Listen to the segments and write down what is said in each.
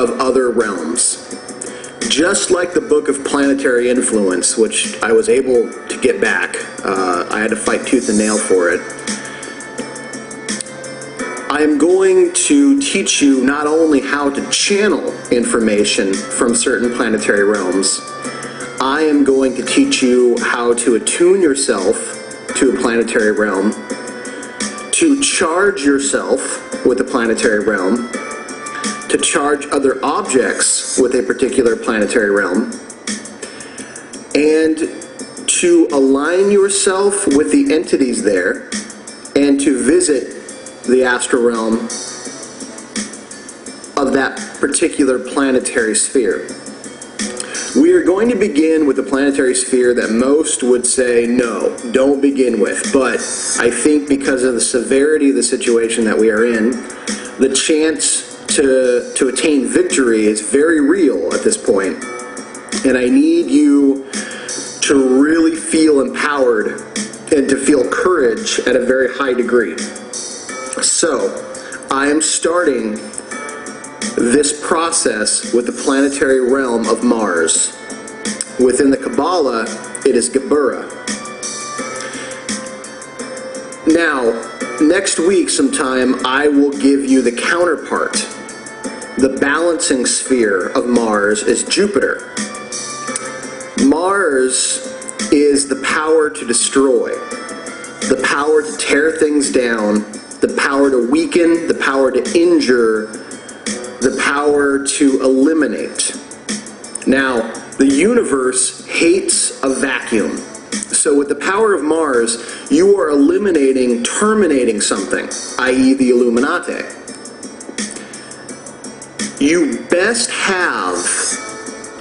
of other realms. Just like the Book of Planetary Influence, which I was able to get back, I had to fight tooth and nail for it. I am going to teach you not only how to channel information from certain planetary realms, I am going to teach you how to attune yourself to a planetary realm, to charge yourself with a planetary realm, to charge other objects with a particular planetary realm, and to align yourself with the entities there, and to visit the astral realm of that particular planetary sphere. We are going to begin with the planetary sphere that most would say, no, don't begin with. But I think because of the severity of the situation that we are in, the chance to attain victory is very real at this point. And I need you to really feel empowered and to feel courage at a very high degree. So, I am starting this process with the planetary realm of Mars. Within the Kabbalah, it is Geburah. Now, next week sometime, I will give you the counterpart. The balancing sphere of Mars is Jupiter. Mars is the power to destroy, the power to tear things down, the power to weaken, the power to injure, the power to eliminate. Now, the universe hates a vacuum. So with the power of Mars, you are eliminating, terminating something, i.e. the Illuminati. You best have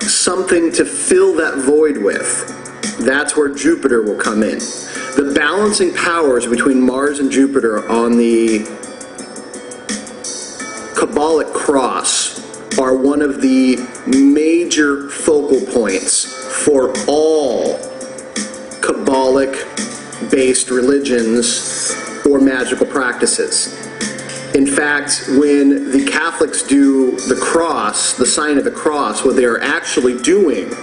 something to fill that void with. That's where Jupiter will come in. The balancing powers between Mars and Jupiter on the Kabbalic cross are one of the major focal points for all Kabbalic-based religions or magical practices. In fact, when the Catholics do the cross, the sign of the cross, what they are actually doing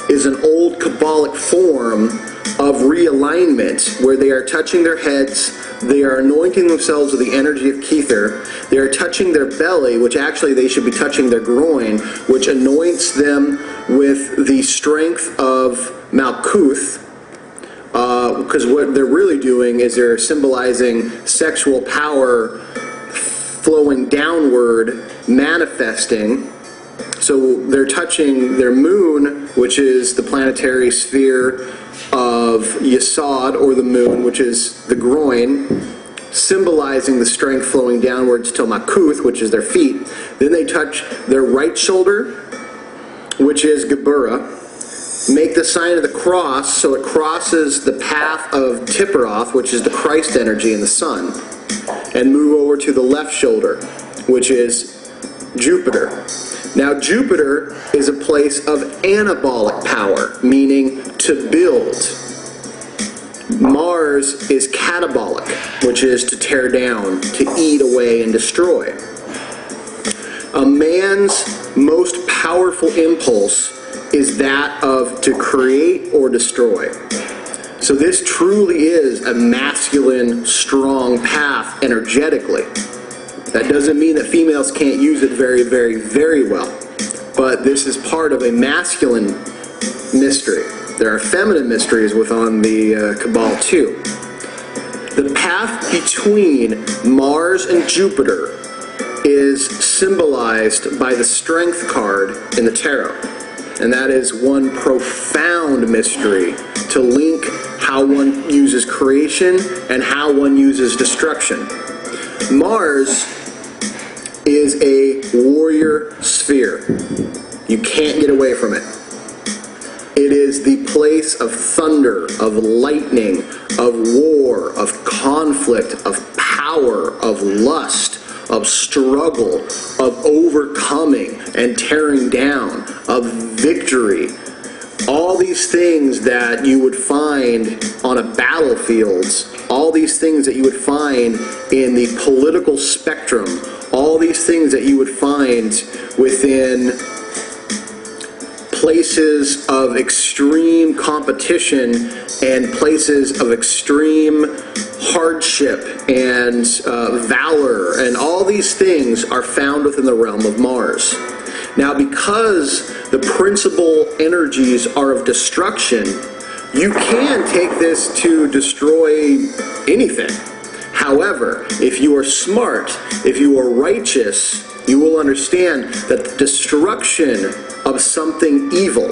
is an old Kabbalic form of realignment where they are touching their heads, they are anointing themselves with the energy of Kether, they are touching their belly, which actually they should be touching their groin, which anoints them with the strength of Malkuth, because what they're really doing is they're symbolizing sexual power flowing downward, manifesting. So they're touching their moon, which is the planetary sphere of Yesod, or the moon, which is the groin, symbolizing the strength flowing downwards to Malkuth, which is their feet. Then they touch their right shoulder, which is Geburah. Make the sign of the cross, so it crosses the path of Tipperoth, which is the Christ energy in the sun, and move over to the left shoulder, which is Jupiter. Now, Jupiter is a place of anabolic power, meaning to build. Mars is catabolic, which is to tear down, to eat away and destroy. A man's most powerful impulse is that of to create or destroy. So this truly is a masculine, strong path energetically. That doesn't mean that females can't use it very, very, very well. But this is part of a masculine mystery. There are feminine mysteries within the Kabbalah too. The path between Mars and Jupiter is symbolized by the Strength card in the tarot. And that is one profound mystery to link how one uses creation and how one uses destruction. Mars is a warrior sphere. You can't get away from it. It is the place of thunder, of lightning, of war, of conflict, of power, of lust, of struggle, of overcoming and tearing down, of victory. All these things that you would find on a battlefield, all these things that you would find in the political spectrum, all these things that you would find within places of extreme competition and places of extreme hardship and valor, and all these things are found within the realm of Mars. Now, because the principal energies are of destruction, you can take this to destroy anything. However, if you are smart, if you are righteous, you will understand that the destruction of something evil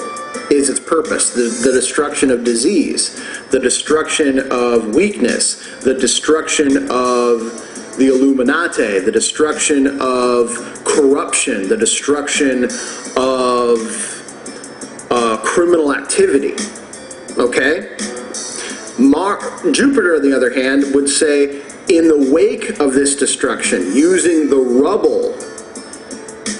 is its purpose. The destruction of disease, the destruction of weakness, the destruction of the Illuminati, the destruction of corruption, the destruction of criminal activity. Okay? Jupiter, on the other hand, would say, in the wake of this destruction, using the rubble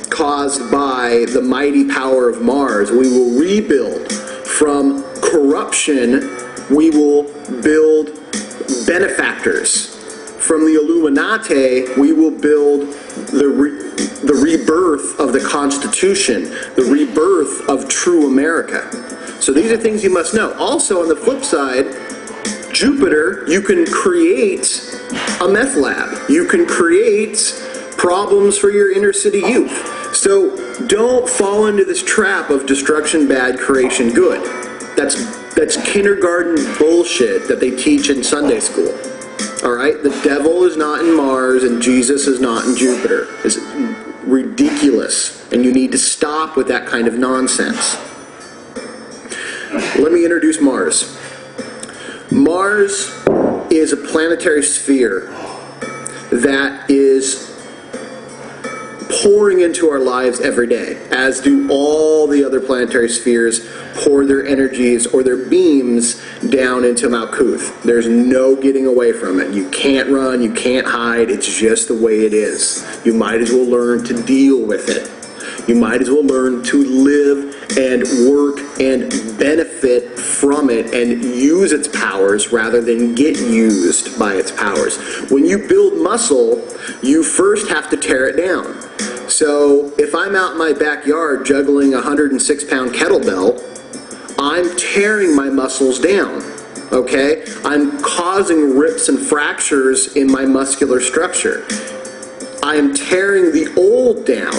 caused by the mighty power of Mars, we will rebuild. From corruption, we will build benefactors. From the Illuminati, we will build the rebirth of the Constitution, the rebirth of true America. So these are things you must know. Also, on the flip side, Jupiter, you can create a meth lab. You can create problems for your inner city youth. So don't fall into this trap of destruction bad, creation good. That's kindergarten bullshit that they teach in Sunday school. All right? The devil is not in Mars and Jesus is not in Jupiter. It's ridiculous, and you need to stop with that kind of nonsense. Let me introduce Mars. Mars is a planetary sphere that is pouring into our lives every day, as do all the other planetary spheres pour their energies or their beams down into Malkuth. There's no getting away from it. You can't run, you can't hide, it's just the way it is. You might as well learn to deal with it. You might as well learn to live and work and benefit from it and use its powers rather than get used by its powers. When you build muscle, you first have to tear it down. So if I'm out in my backyard juggling a 106-pound kettlebell, I'm tearing my muscles down, okay? I'm causing rips and fractures in my muscular structure. I am tearing the old down.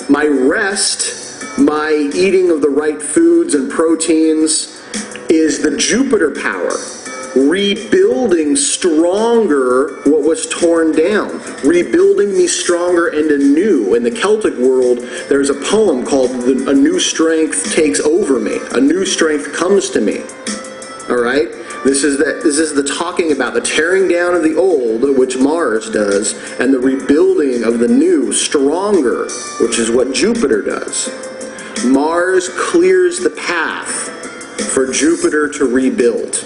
My rest, my eating of the right foods and proteins is the Jupiter power, rebuilding stronger what was torn down, rebuilding me stronger and anew. In the Celtic world, there's a poem called A New Strength Takes Over Me. A new strength comes to me. All right? This is the talking about the tearing down of the old, which Mars does, and the rebuilding of the new, stronger, which is what Jupiter does. Mars clears the path for Jupiter to rebuild.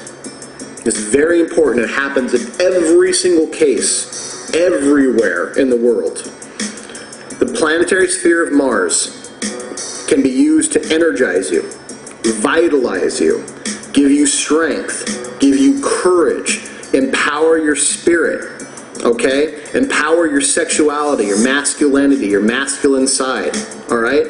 It's very important. It happens in every single case, everywhere in the world. The planetary sphere of Mars can be used to energize you, vitalize you, give you strength, give you courage, empower your spirit, okay? Empower your sexuality, your masculinity, your masculine side, all right?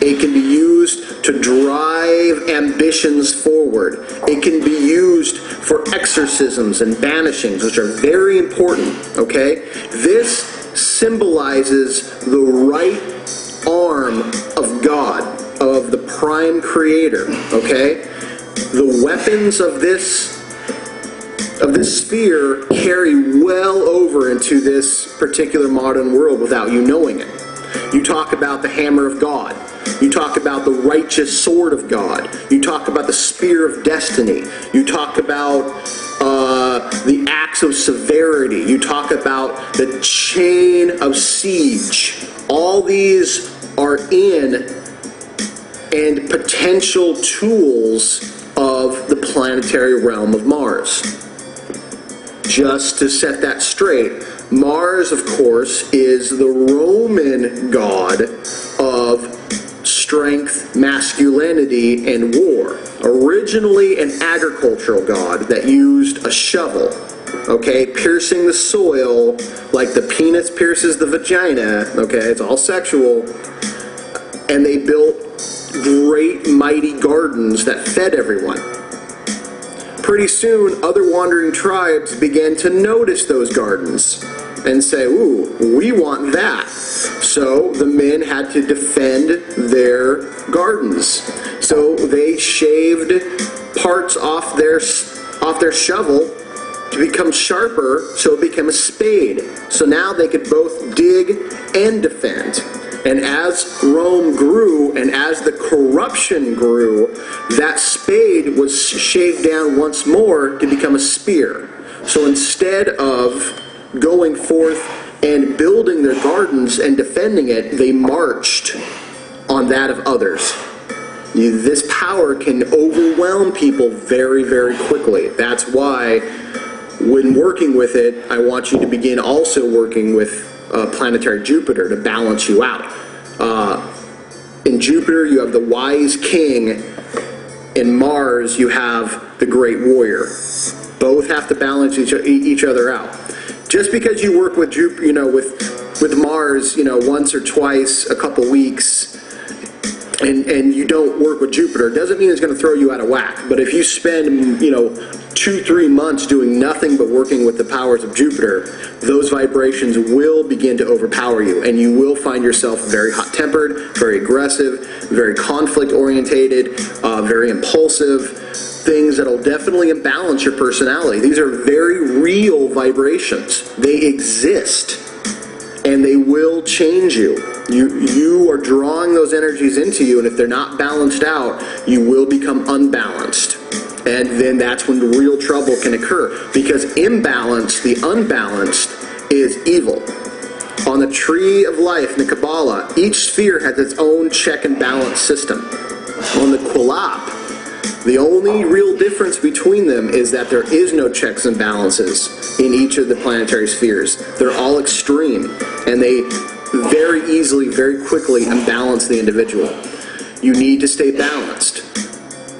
It can be used to drive ambitions forward. It can be used for exorcisms and banishings, which are very important, okay? This symbolizes the right arm of God, of the prime creator, okay? The weapons of this sphere carry well over into this particular modern world without you knowing it. You talk about the hammer of God. You talk about the righteous sword of God. You talk about the spear of destiny. You talk about the axe of severity. You talk about the chain of siege. All these are in and potential tools of the planetary realm of Mars. Just to set that straight, Mars, of course, is the Roman god of strength, masculinity, and war. Originally an agricultural god that used a shovel, okay, piercing the soil like the penis pierces the vagina, okay, it's all sexual, and they built great mighty gardens that fed everyone. Pretty soon, other wandering tribes began to notice those gardens and say, ooh, we want that. So the men had to defend their gardens. So they shaved parts off their shovel to become sharper, so it became a spade. So now they could both dig and defend. And as Rome grew and as the corruption grew, that spade was shaved down once more to become a spear. So instead of going forth and building their gardens and defending it, they marched on that of others. This power can overwhelm people very, very quickly. That's why when working with it, I want you to begin also working with planetary Jupiter to balance you out. In Jupiter, you have the wise king. In Mars, you have the great warrior. Both have to balance each other out. Just because you work with Jupiter, with Mars, once or twice, a couple weeks, and you don't work with Jupiter, doesn't mean it's going to throw you out of whack. But if you spend, 2-3 months doing nothing but working with the powers of Jupiter, those vibrations will begin to overpower you, and you will find yourself very hot-tempered, very aggressive, very conflict-orientated, very impulsive, things that'll definitely imbalance your personality. These are very real vibrations. They exist, and they will change you. You are drawing those energies into you, and if they're not balanced out, you will become unbalanced. And then that's when the real trouble can occur. Because imbalance, the unbalanced, is evil. On the tree of life in the Kabbalah, each sphere has its own check and balance system. On the Qulap, the only real difference between them is that there is no checks and balances in each of the planetary spheres. They're all extreme, and they very easily, very quickly imbalance the individual. You need to stay balanced.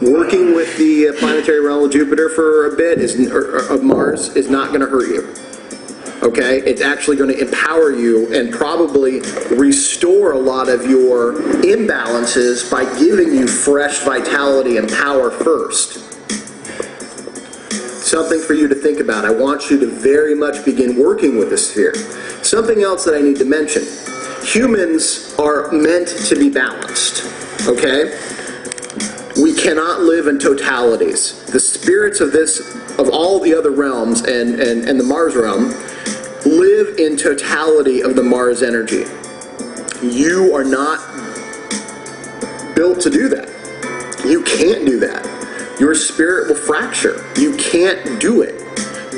Working with the planetary realm of Jupiter for a bit, of Mars, is not going to hurt you. Okay? It's actually going to empower you and probably restore a lot of your imbalances by giving you fresh vitality and power first. Something for you to think about. I want you to very much begin working with the sphere. Something else that I need to mention. Humans are meant to be balanced. Okay? We cannot live in totalities. The spirits of all the other realms and the Mars realm live in totality of the Mars energy. You are not built to do that. You can't do that. Your spirit will fracture. You can't do it.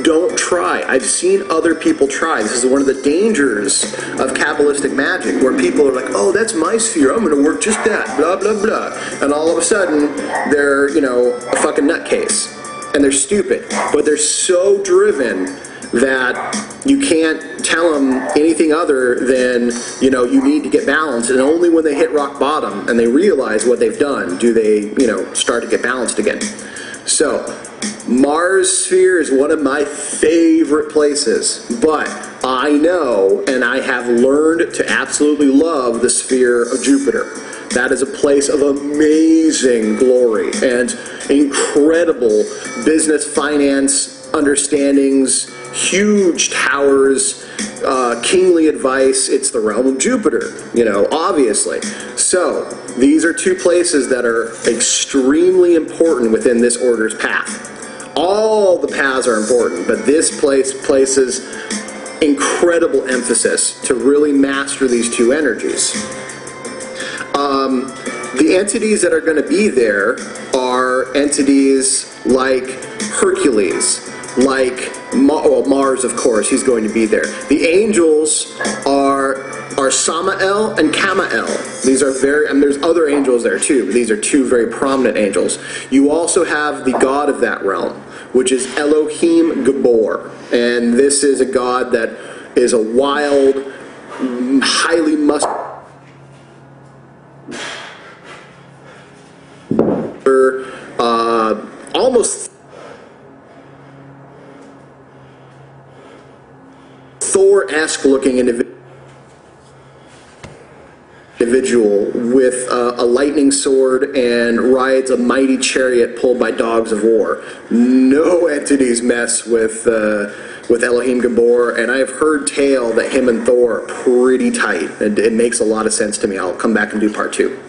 Don't try. I've seen other people try. This is one of the dangers of Kabbalistic magic, where people are like, oh, that's my sphere, I'm going to work just that, blah, blah, blah. And all of a sudden, they're, a fucking nutcase. And they're stupid. But they're so driven that you can't tell them anything other than, you need to get balanced. And only when they hit rock bottom and they realize what they've done do they, start to get balanced again. So, Mars sphere is one of my favorite places, but I know and I have learned to absolutely love the sphere of Jupiter. That is a place of amazing glory and incredible business finance understandings, huge towers, kingly advice. It's the realm of Jupiter, obviously. So, these are two places that are extremely important within this order's path. All the paths are important, but this place places incredible emphasis to really master these two energies. The entities that are going to be there are entities like Hercules, like Mars, of course, he's going to be there. The angels are Samael and Kamael. These are there's other angels there too, but these are two very prominent angels. You also have the god of that realm, which is Elohim Gabor. And this is a god that is a wild, highly muscular, almost looking individual with a lightning sword and rides a mighty chariot pulled by dogs of war. No entities mess with Elohim Gabor, and I've heard tale that him and Thor are pretty tight. It makes a lot of sense to me. I'll come back and do part 2.